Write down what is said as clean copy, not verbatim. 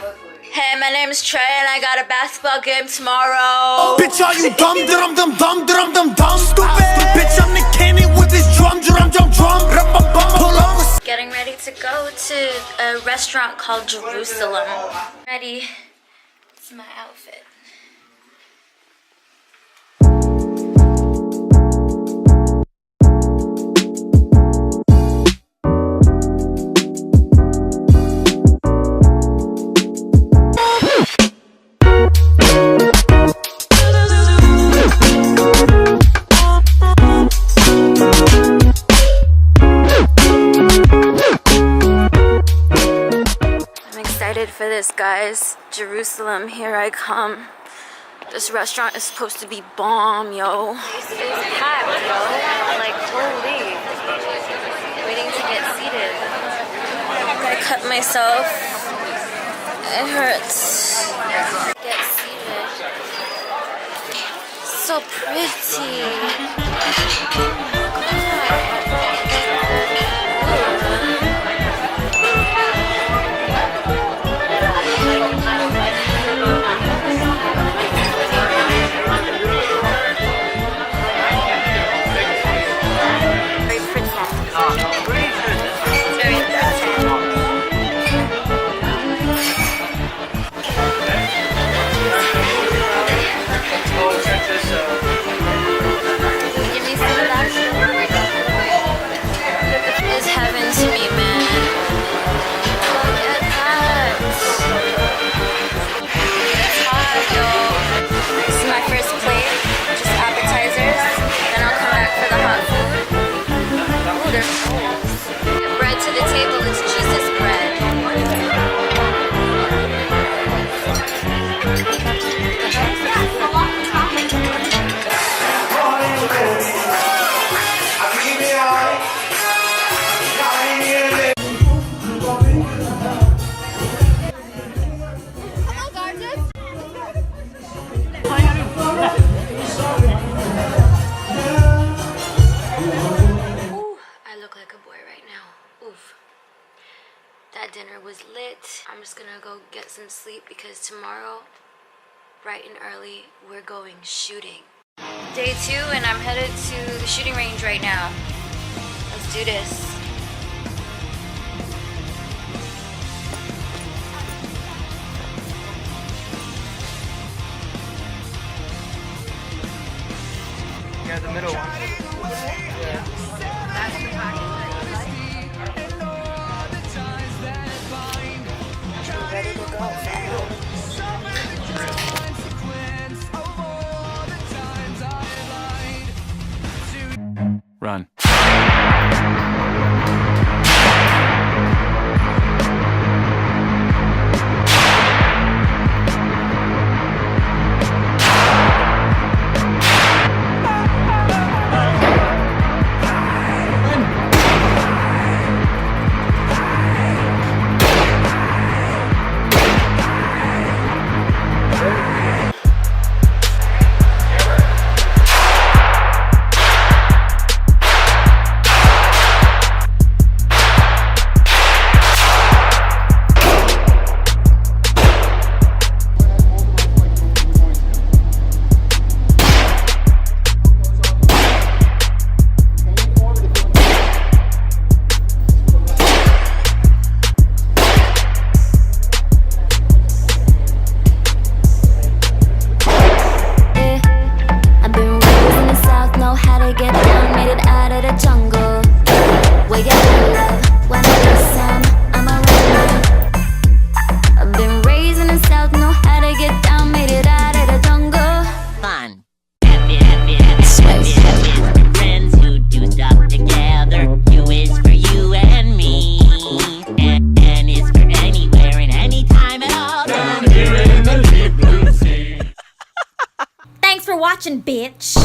Hey, my name's Trey and I got a basketball game tomorrow. Bitch, are you dumb, dum, dum, dum, dum, dum, dumb, stupid? Bitch, I'm the cannon with this drum, drum, drum, drum. Pull up. Getting ready to go to a restaurant called Jerusalem. Ready? It's my outfit. For this, guys. Jerusalem, here I come. This restaurant is supposed to be bomb, yo. This is packed, yo. Like, holy. Waiting to get seated. I cut myself. It hurts. Get seated. So pretty. That dinner was lit. I'm just gonna go get some sleep because tomorrow, bright and early, we're going shooting. Day 2 and I'm headed to the shooting range right now. Let's do this. Yeah, the middle one. Yeah. That's the package. Ready to go. Run. Watching, bitch.